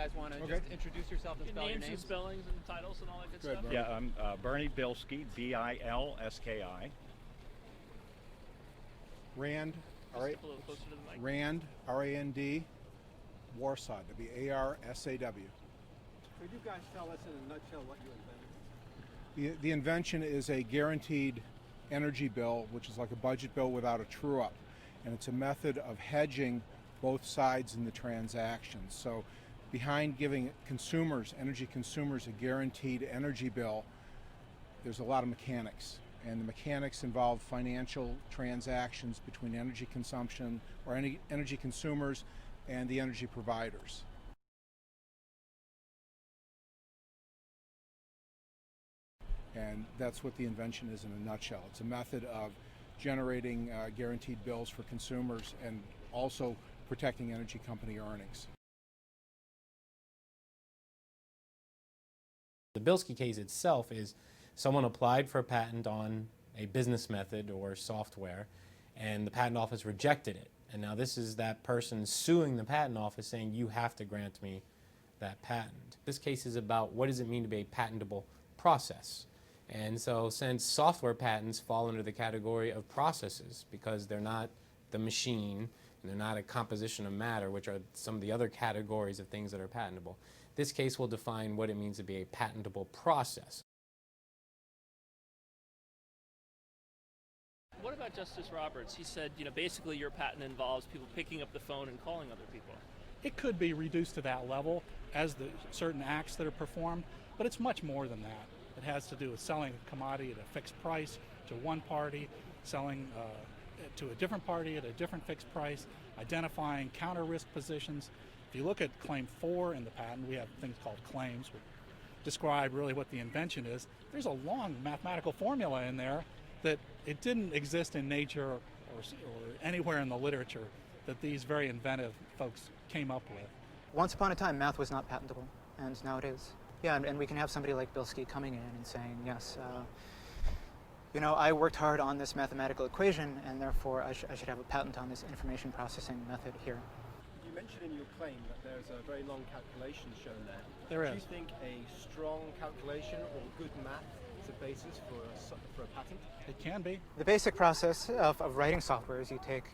guys want to just introduce yourself and spell your names and names? spellings and titles and all that good stuff? Bernie. Yeah, I'm Bernie Bilski, Bilski. Rand, Just step a little closer to the mic. Rand, R-A-N-D, Warsaw, W-A-R-S-A-W. Could you guys tell us in a nutshell what you invented? The invention is a guaranteed energy bill, which is like a budget bill without a true-up. And it's a method of hedging both sides in the transaction. So behind giving consumers, energy consumers, a guaranteed energy bill, there's a lot of mechanics. And the mechanics involve financial transactions between energy consumption or energy consumers and the energy providers. And that's what the invention is in a nutshell. It's a method of generating guaranteed bills for consumers and also protecting energy company earnings. The Bilski case itself is someone applied for a patent on a business method or software, and the patent office rejected it. And now this is that person suing the patent office saying, you have to grant me that patent. This case is about what does it mean to be a patentable process. And so since software patents fall under the category of processes because they're not the machine and they're not a composition of matter, which are some of the other categories of things that are patentable, this case will define what it means to be a patentable process. What about Justice Roberts? He said, basically your patent involves people picking up the phone and calling other people. It could be reduced to that level as the certain acts that are performed, but it's much more than that. It has to do with selling a commodity at a fixed price to one party, selling to a different party at a different fixed price, identifying counter risk positions. If you look at Claim 4 in the patent, we have things called claims, which describe really what the invention is. There's a long mathematical formula in there that it didn't exist in nature or anywhere in the literature that these very inventive folks came up with. Once upon a time, math was not patentable, and now it is. Yeah, and we can have somebody like Bilski coming in and saying, yes, I worked hard on this mathematical equation, and therefore I should have a patent on this information processing method here. You mentioned in your claim that there's a very long calculation shown there. There Do is. you think a strong calculation or good math is a basis for a patent? It can be. The basic process of writing software is you take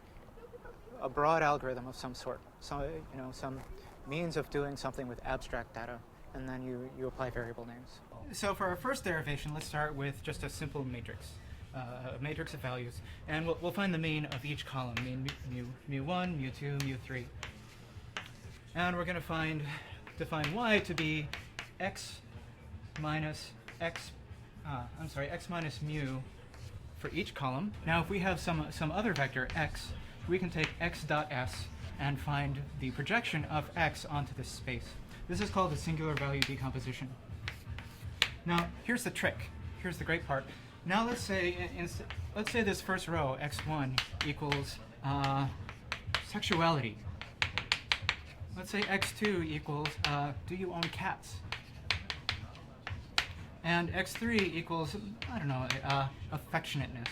a broad algorithm of some sort, some means of doing something with abstract data, and then you apply variable names. So for our first derivation, let's start with just a simple matrix, a matrix of values, and we'll find the mean of each column, mean mu1, mu2, mu3. And we're going to define y to be x minus mu for each column. Now if we have some other vector x, we can take x dot s and find the projection of x onto this space. This is called a singular value decomposition. Now, here's the trick. Here's the great part. Now let's say this first row, x1, equals sexuality. Let's say x2 equals do you own cats? And x3 equals, I don't know, affectionateness.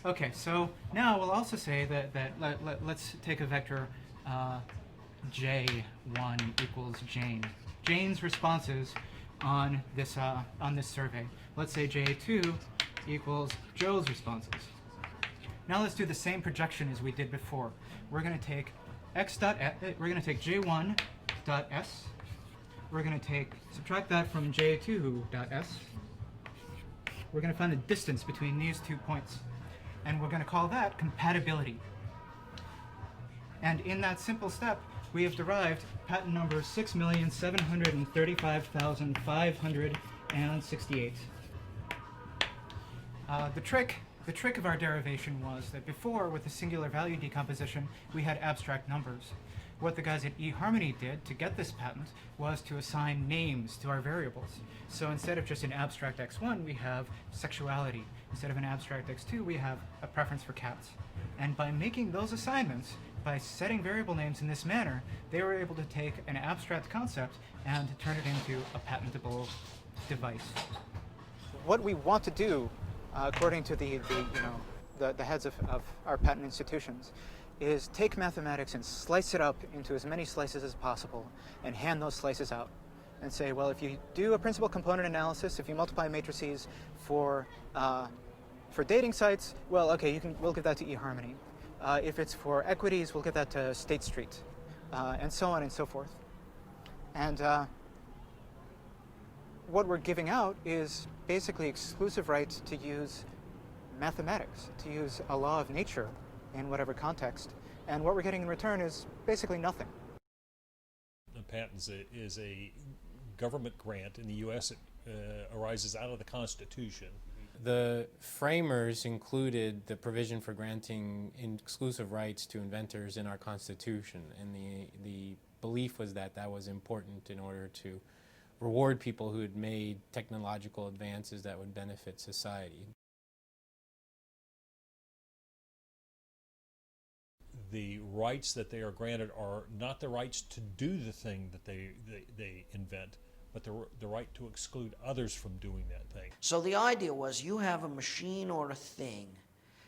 Okay, so now we'll also say that let's take a vector J1 equals Jane. Jane's responses on this survey. Let's say J2 equals Joe's responses. Now let's do the same projection as we did before. We're going to take we're going to take J1 dot s. We're going to subtract that from J2 dot s. We're going to find the distance between these 2 points, and we're going to call that compatibility. And in that simple step, we have derived patent number 6,735,568. The trick of our derivation was that before, with the singular value decomposition, we had abstract numbers. What the guys at eHarmony did to get this patent was to assign names to our variables. So instead of just an abstract x1, we have sexuality. Instead of an abstract x2, we have a preference for cats. And by making those assignments, by setting variable names in this manner, they were able to take an abstract concept and turn it into a patentable device. What we want to do, according to the heads of our patent institutions, is take mathematics and slice it up into as many slices as possible and hand those slices out and say, well, if you do a principal component analysis, if you multiply matrices for dating sites, well, okay, we'll give that to eHarmony. If it's for equities, we'll give that to State Street, and so on and so forth. And what we're giving out is basically exclusive rights to use mathematics, to use a law of nature in whatever context. And what we're getting in return is basically nothing. The patent is a government grant. In the U.S., it arises out of the Constitution. The framers included the provision for granting exclusive rights to inventors in our Constitution, and the belief was that that was important in order to reward people who had made technological advances that would benefit society. The rights that they are granted are not the rights to do the thing that they invent, but the right to exclude others from doing that thing. So the idea was you have a machine or a thing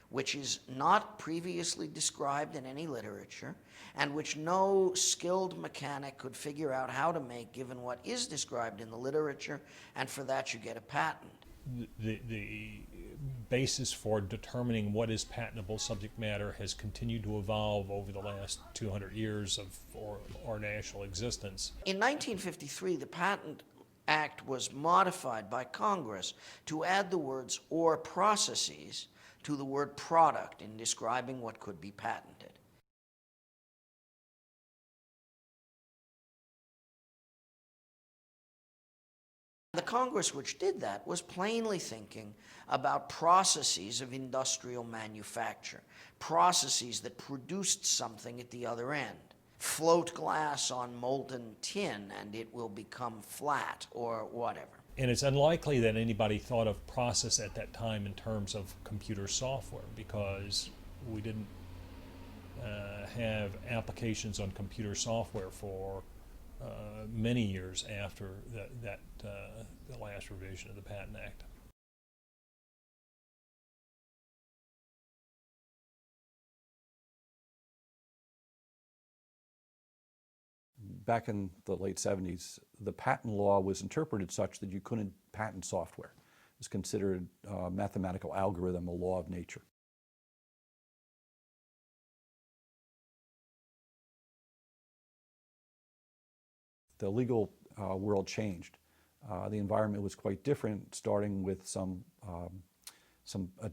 which is not previously described in any literature and which no skilled mechanic could figure out how to make given what is described in the literature, and for that you get a patent. The basis for determining what is patentable subject matter has continued to evolve over the last 200 years of our national existence. In 1953, the Patent Act was modified by Congress to add the words "or processes" to the word product in describing what could be patented. The Congress which did that was plainly thinking about processes of industrial manufacture, processes that produced something at the other end. Float glass on molten tin and it will become flat, or whatever. And it's unlikely that anybody thought of process at that time in terms of computer software, because we didn't have applications on computer software for many years after the last revision of the Patent Act. Back in the late 70s, the patent law was interpreted such that you couldn't patent software. It was considered a mathematical algorithm, a law of nature. The legal world changed. The environment was quite different, starting with some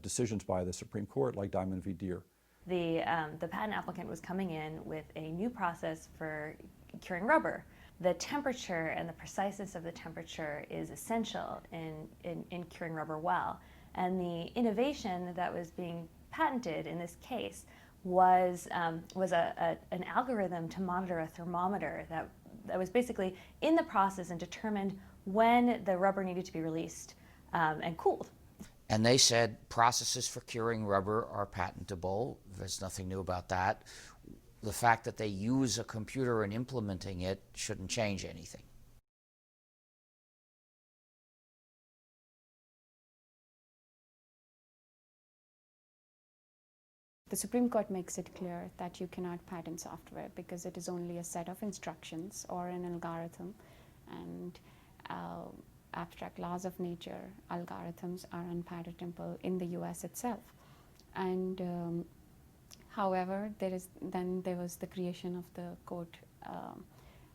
decisions by the Supreme Court, like Diamond v. Deere. The patent applicant was coming in with a new process for curing rubber. The temperature and the preciseness of the temperature is essential in curing rubber well. And the innovation that was being patented in this case was an algorithm to monitor a thermometer that was basically in the process and determined when the rubber needed to be released and cooled. And they said processes for curing rubber are patentable. There's nothing new about that. The fact that they use a computer in implementing it shouldn't change anything. The Supreme Court makes it clear that you cannot patent software because it is only a set of instructions or an algorithm, and abstract laws of nature, algorithms are unpatentable in the US itself. And however, there was the creation of the Court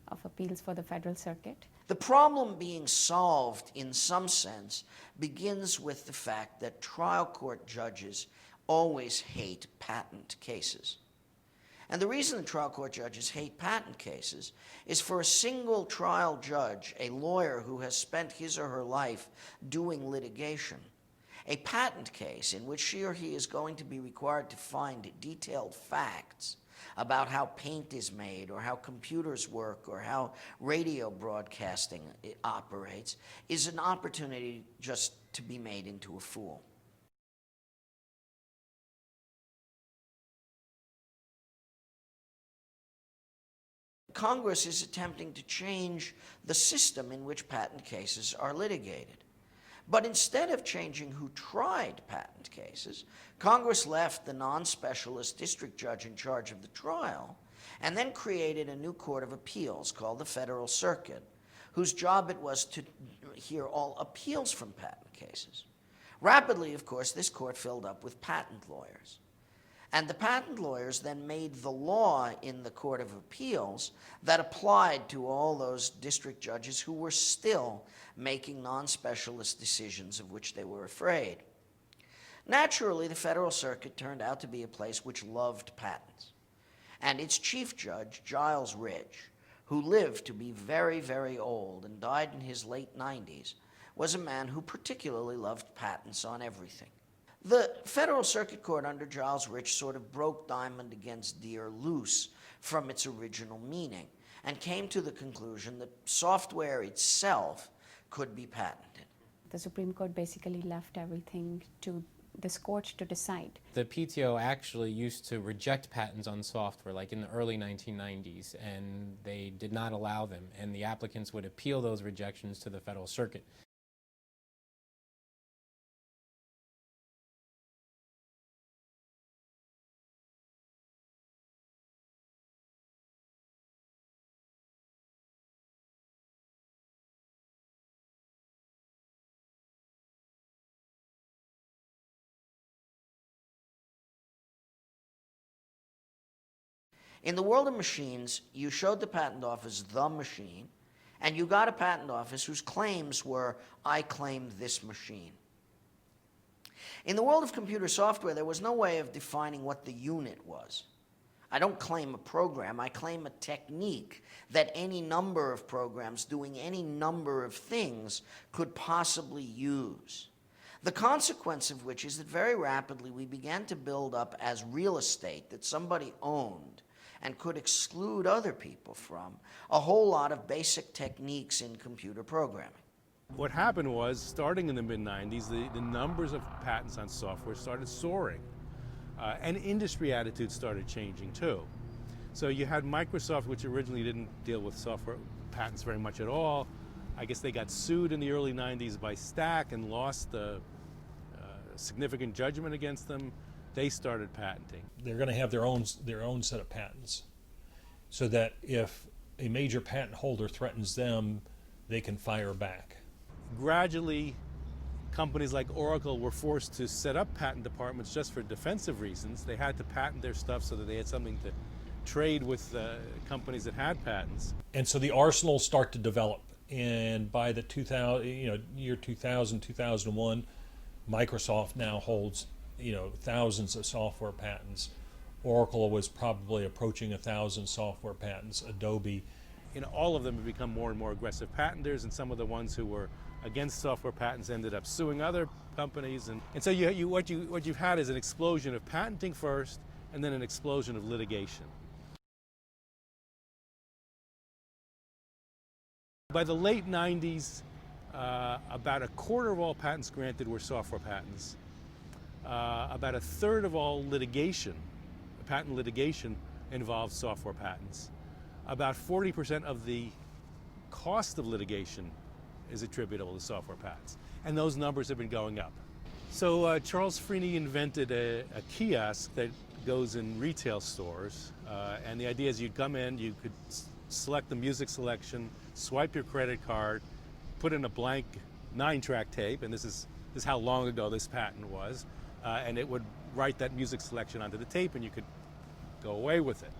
of Appeals for the Federal Circuit. The problem being solved, in some sense, begins with the fact that trial court judges always hate patent cases. And the reason the trial court judges hate patent cases is for a single trial judge, a lawyer who has spent his or her life doing litigation, a patent case in which she or he is going to be required to find detailed facts about how paint is made or how computers work or how radio broadcasting operates is an opportunity just to be made into a fool. Congress is attempting to change the system in which patent cases are litigated But instead of changing who tried patent cases, Congress left the non-specialist district judge in charge of the trial and then created a new court of appeals called the Federal Circuit, whose job it was to hear all appeals from patent cases. Rapidly, of course, this court filled up with patent lawyers. And the patent lawyers then made the law in the Court of Appeals that applied to all those district judges who were still making non-specialist decisions of which they were afraid. Naturally, the Federal Circuit turned out to be a place which loved patents. And its chief judge, Giles Ridge, who lived to be very, very old and died in his late 90s, was a man who particularly loved patents on everything. The Federal Circuit Court under Giles Ridge sort of broke Diamond against Deere loose from its original meaning and came to the conclusion that software itself could be patented. The Supreme Court basically left everything to this court to decide. The PTO actually used to reject patents on software, like in the early 1990s, and they did not allow them, and the applicants would appeal those rejections to the Federal Circuit. In the world of machines, you showed the patent office the machine, and you got a patent office whose claims were, I claim this machine. In the world of computer software, there was no way of defining what the unit was. I don't claim a program, I claim a technique that any number of programs doing any number of things could possibly use. The consequence of which is that very rapidly we began to build up as real estate that somebody owned and could exclude other people from a whole lot of basic techniques in computer programming. What happened was, starting in the mid-90s, the numbers of patents on software started soaring. And industry attitudes started changing too. So you had Microsoft, which originally didn't deal with software patents very much at all. I guess they got sued in the early 90s by Stack and lost a significant judgment against them. They started patenting. They're going to have their own set of patents, so that if a major patent holder threatens them, they can fire back. Gradually, companies like Oracle were forced to set up patent departments just for defensive reasons. They had to patent their stuff so that they had something to trade with companies that had patents. And so the arsenals start to develop. And by the year 2000, 2001, Microsoft now holds thousands of software patents. Oracle was probably approaching 1,000 software patents. Adobe. All of them have become more and more aggressive patenters, and some of the ones who were against software patents ended up suing other companies. And so what you've had is an explosion of patenting first, and then an explosion of litigation. By the late 90s, about a quarter of all patents granted were software patents. About a third of all patent litigation involved software patents. About 40% of the cost of litigation is attributable to software patents. And those numbers have been going up. So Charles Freeney invented a kiosk that goes in retail stores. And the idea is you'd come in, you could select the music selection, swipe your credit card, put in a blank 9-track tape, and this is how long ago this patent was, and it would write that music selection onto the tape, and you could go away with it.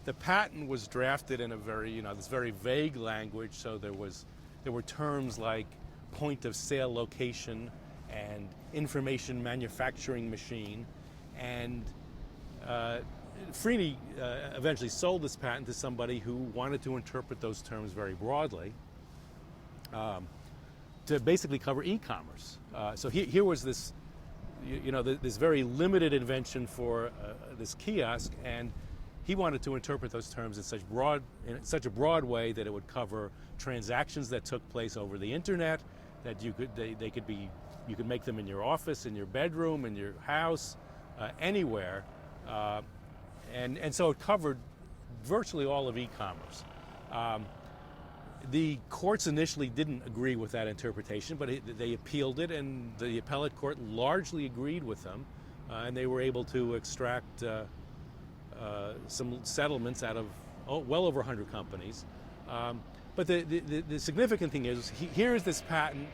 The patent was drafted in a this very vague language, so there were terms like point of sale location and information manufacturing machine, and Freeney eventually sold this patent to somebody who wanted to interpret those terms very broadly to basically cover e-commerce. So here was this, this very limited invention for this kiosk, and he wanted to interpret those terms in such a broad way that it would cover transactions that took place over the internet, that you could make them in your office, in your bedroom, in your house, anywhere. And so it covered virtually all of e-commerce. The courts initially didn't agree with that interpretation, but they appealed it, and the appellate court largely agreed with them, and they were able to extract some settlements out of well over 100 companies. But the significant thing is, here is this patent.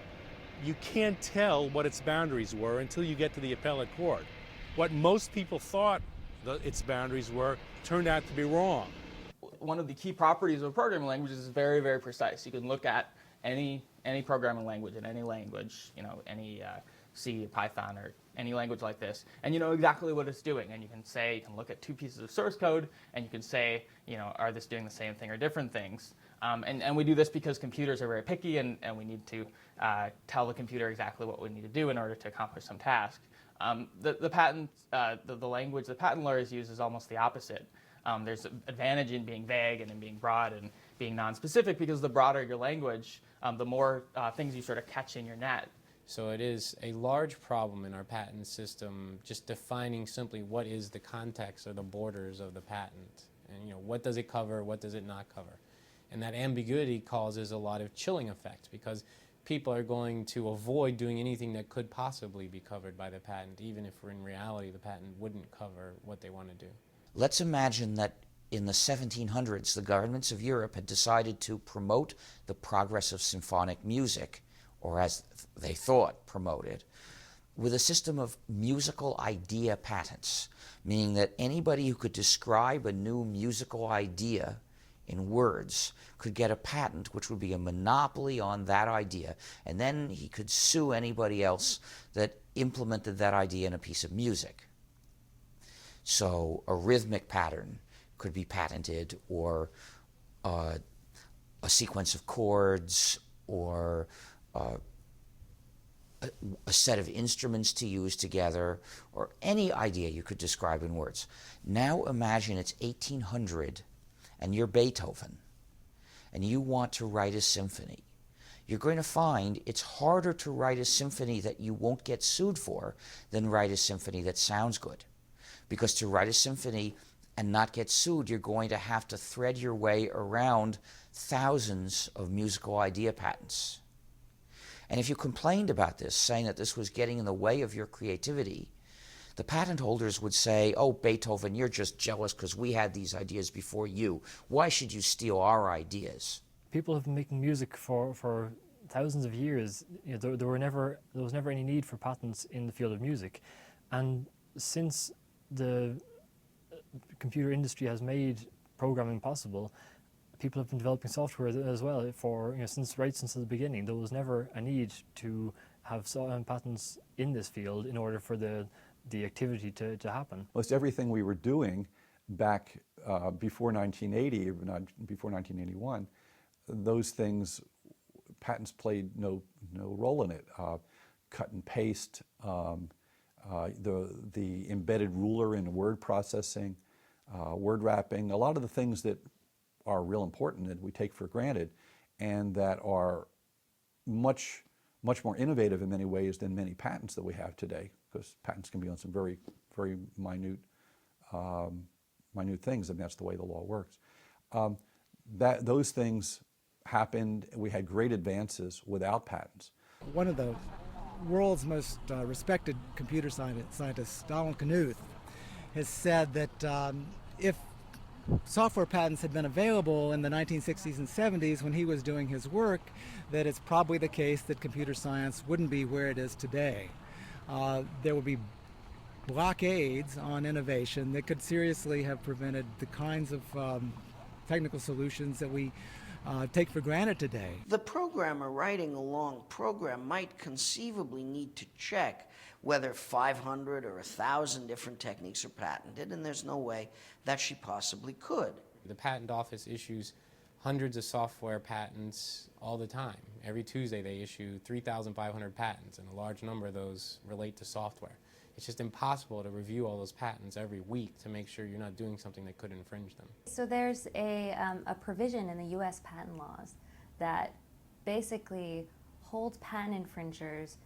You can't tell what its boundaries were until you get to the appellate court. What most people thought its boundaries were turned out to be wrong. One of the key properties of a programming language is very, very precise. You can look at any programming language in any language, any C, Python, or any language like this, and you know exactly what it's doing. And you can look at two pieces of source code, and you can say, are this doing the same thing or different things? And we do this because computers are very picky, and we need to tell the computer exactly what we need to do in order to accomplish some task. The language the patent lawyers use is almost the opposite. There's an advantage in being vague and in being broad and being non-specific, because the broader your language, the more things you sort of catch in your net. So it is a large problem in our patent system just defining simply what is the context or the borders of the patent. And what does it cover, what does it not cover? And that ambiguity causes a lot of chilling effects, because people are going to avoid doing anything that could possibly be covered by the patent, even if in reality the patent wouldn't cover what they want to do. Let's imagine that in the 1700s, the governments of Europe had decided to promote the progress of symphonic music, or as they thought, promote it, with a system of musical idea patents, meaning that anybody who could describe a new musical idea in words could get a patent which would be a monopoly on that idea, and then he could sue anybody else that implemented that idea in a piece of music. So a rhythmic pattern could be patented, or a sequence of chords, or a set of instruments to use together, or any idea you could describe in words. Now imagine it's 1800 and you're Beethoven and you want to write a symphony. You're going to find it's harder to write a symphony that you won't get sued for than write a symphony that sounds good. Because to write a symphony and not get sued, you're going to have to thread your way around thousands of musical idea patents. And if you complained about this, saying that this was getting in the way of your creativity, the patent holders would say, oh, Beethoven, you're just jealous because we had these ideas before you. Why should you steal our ideas? People have been making music for thousands of years. There was never any need for patents in the field of music. And since the computer industry has made programming possible, people have been developing software as well since the beginning. There was never a need to have patents in this field in order for the activity to happen. Most everything we were doing back before 1980, before 1981, those things, patents played no role in it. Cut and paste, the embedded ruler in word processing, word wrapping, a lot of the things that are real important that we take for granted and that are much more innovative in many ways than many patents that we have today, because patents can be on some very, very minute things, and that's the way the law works. Those things happened. We had great advances without patents. One of the world's most respected computer scientists, Donald Knuth, has said that if software patents had been available in the 1960s and 70s when he was doing his work, that it's probably the case that computer science wouldn't be where it is today. There would be blockades on innovation that could seriously have prevented the kinds of technical solutions that we take for granted today. The programmer writing a long program might conceivably need to check whether 500 or 1,000 different techniques are patented, and there's no way that she possibly could. The patent office issues hundreds of software patents all the time. Every Tuesday they issue 3,500 patents, and a large number of those relate to software. It's just impossible to review all those patents every week to make sure you're not doing something that could infringe them. So there's a provision in the U.S. patent laws that basically holds patent infringers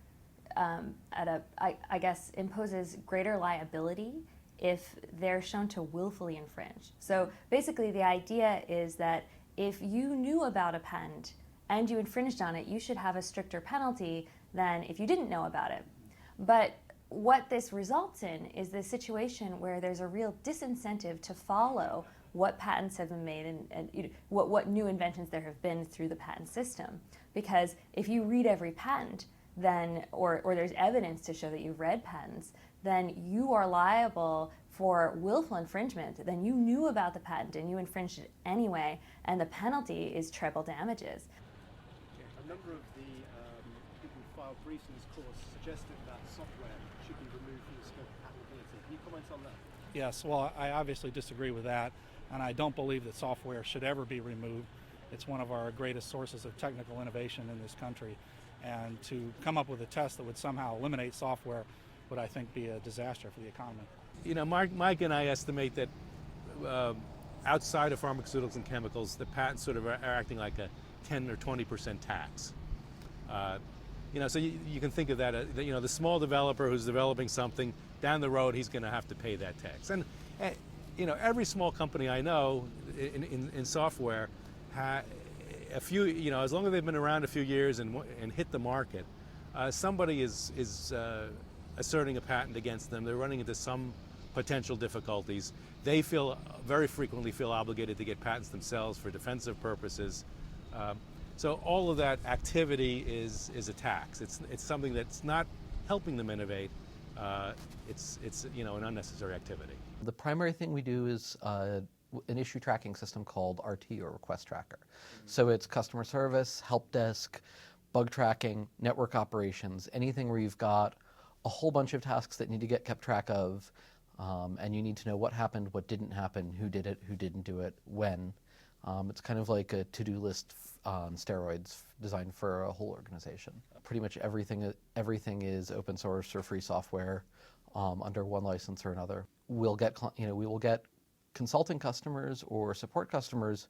imposes greater liability if they're shown to willfully infringe. So basically the idea is that if you knew about a patent and you infringed on it, you should have a stricter penalty than if you didn't know about it. But what this results in is this situation where there's a real disincentive to follow what patents have been made and what new inventions there have been through the patent system. Because if you read every patent, then, or there's evidence to show that you've read patents, then you are liable for willful infringement. Then you knew about the patent and you infringed it anyway, and the penalty is treble damages. A number of the people who filed briefs in this course suggested that software should be removed from the scope of patentability. Can you comment on that? Yes, well, I obviously disagree with that, and I don't believe that software should ever be removed. It's one of our greatest sources of technical innovation in this country, and to come up with a test that would somehow eliminate software would, I think, be a disaster for the economy. You know, Mike and I estimate that outside of pharmaceuticals and chemicals, the patents sort of are acting like a 10 or 20% tax. You know, so you can think of that, you know, the small developer who's developing something, down the road he's going to have to pay that tax. And you know, every small company I know in software, a few, you know, as long as they've been around a few years and hit the market, somebody is asserting a patent against them. They're running into some potential difficulties. They very frequently feel obligated to get patents themselves for defensive purposes. So all of that activity is a tax. It's something that's not helping them innovate. It's you know, an unnecessary activity. The primary thing we do is an issue tracking system called RT, or Request Tracker. So it's customer service, help desk, bug tracking, network operations, anything where you've got a whole bunch of tasks that need to get kept track of, and you need to know what happened, what didn't happen, who did it, who didn't do it, when. It's kind of like a to-do list on steroids designed for a whole organization. Pretty much everything is open source or free software under one license or another. We will get consulting customers or support customers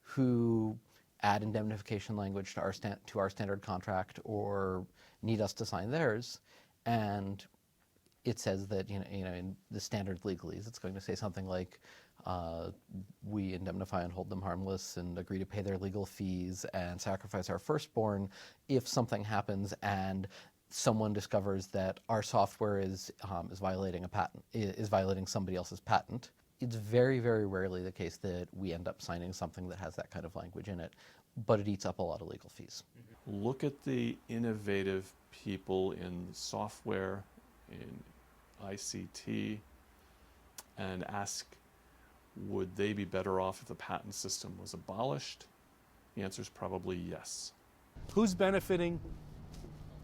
who add indemnification language to our standard contract or need us to sign theirs, and it says that in the standard legalese it's going to say something like we indemnify and hold them harmless and agree to pay their legal fees and sacrifice our firstborn if something happens and someone discovers that our software is violating a patent, is violating somebody else's patent. It's very, very rarely the case that we end up signing something that has that kind of language in it, but it eats up a lot of legal fees. Look at the innovative people in software, in ICT, and ask, would they be better off if the patent system was abolished? The answer is probably yes. Who's benefiting?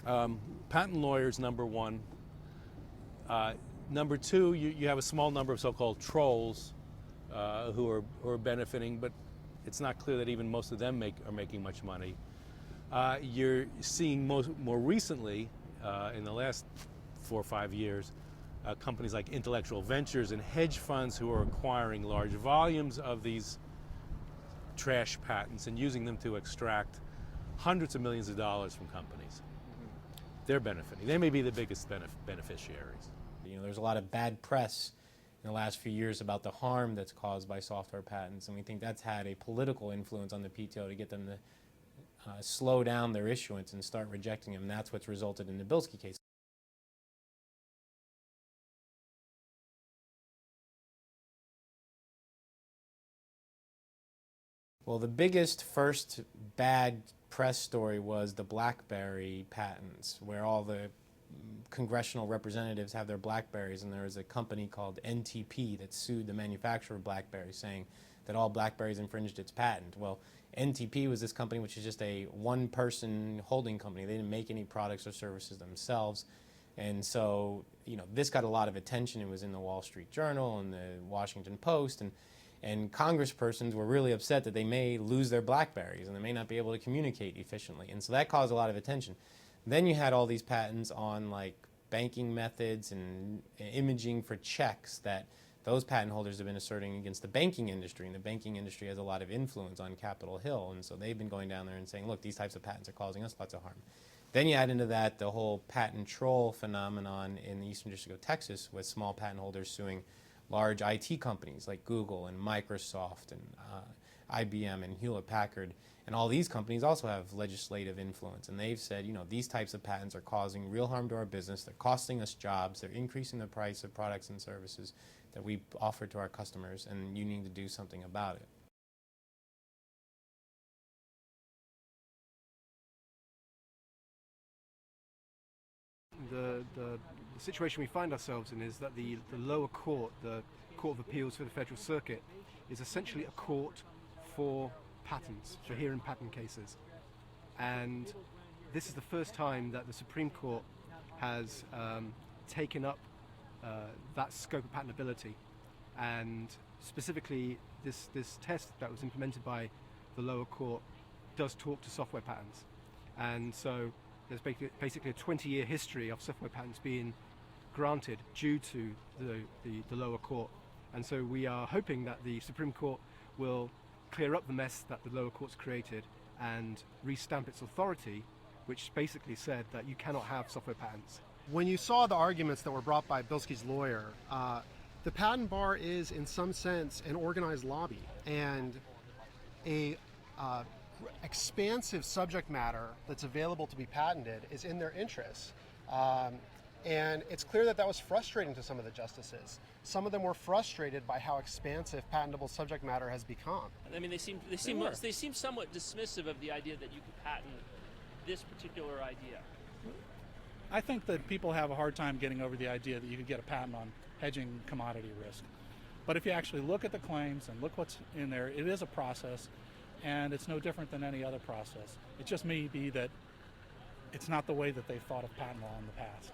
Patent lawyers, number one. Number two, you have a small number of so-called trolls who are benefiting, but it's not clear that even most of them are making much money. You're seeing more recently, in the last 4 or 5 years, companies like intellectual ventures and hedge funds who are acquiring large volumes of these trash patents and using them to extract hundreds of millions of dollars from companies. They're benefiting. They may be the biggest beneficiaries. You know, there's a lot of bad press in the last few years about the harm that's caused by software patents, and we think that's had a political influence on the PTO to get them to slow down their issuance and start rejecting them. And that's what's resulted in the Bilski case. Well, the biggest first bad press story was the BlackBerry patents, where all the congressional representatives have their BlackBerries, and there was a company called NTP that sued the manufacturer of BlackBerry, saying that all BlackBerries infringed its patent. Well, NTP was this company which is just a one-person holding company. They didn't make any products or services themselves. And so, you know, this got a lot of attention. It was in the Wall Street Journal and the Washington Post, and congresspersons were really upset that they may lose their BlackBerries and they may not be able to communicate efficiently. And so that caused a lot of attention. Then you had all these patents on like banking methods and imaging for checks that those patent holders have been asserting against the banking industry, and the banking industry has a lot of influence on Capitol Hill, and so they've been going down there and saying, look, these types of patents are causing us lots of harm. Then you add into that the whole patent troll phenomenon in the Eastern District of Texas, with small patent holders suing large IT companies like Google and Microsoft and IBM and Hewlett-Packard and all these companies also have legislative influence, and they've said, these types of patents are causing real harm to our business, they're costing us jobs, they're increasing the price of products and services that we offer to our customers, and you need to do something about it. The situation we find ourselves in is that the lower court, the Court of Appeals for the Federal Circuit, is essentially a court for patents, for hearing patent cases. And this is the first time that the Supreme Court has taken up that scope of patentability. And specifically, this test that was implemented by the lower court does talk to software patents. And so there's basically a 20-year history of software patents being granted due to the lower court. And so we are hoping that the Supreme Court will clear up the mess that the lower court's created and restamp its authority, which basically said that you cannot have software patents. When you saw the arguments that were brought by Bilski's lawyer, the patent bar is, in some sense, an organized lobby, and a expansive subject matter that's available to be patented is in their interests. And it's clear that that was frustrating to some of the justices. Some of them were frustrated by how expansive patentable subject matter has become. I mean, they seem somewhat dismissive of the idea that you could patent this particular idea. I think that people have a hard time getting over the idea that you could get a patent on hedging commodity risk. But if you actually look at the claims and look what's in there, it is a process, and it's no different than any other process. It just may be that it's not the way that they've thought of patent law in the past.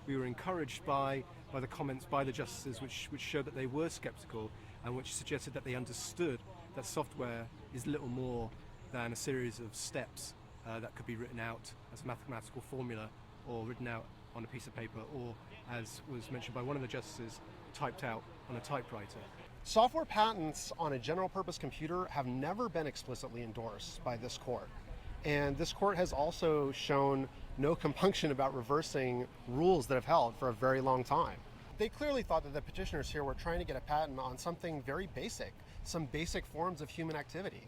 We were encouraged by the comments by the justices, which showed that they were skeptical and which suggested that they understood that software is little more than a series of steps that could be written out as a mathematical formula or written out on a piece of paper or, as was mentioned by one of the justices, typed out on a typewriter. Software patents on a general purpose computer have never been explicitly endorsed by this court. And this court has also shown no compunction about reversing rules that have held for a very long time. They clearly thought that the petitioners here were trying to get a patent on something very basic, some basic forms of human activity.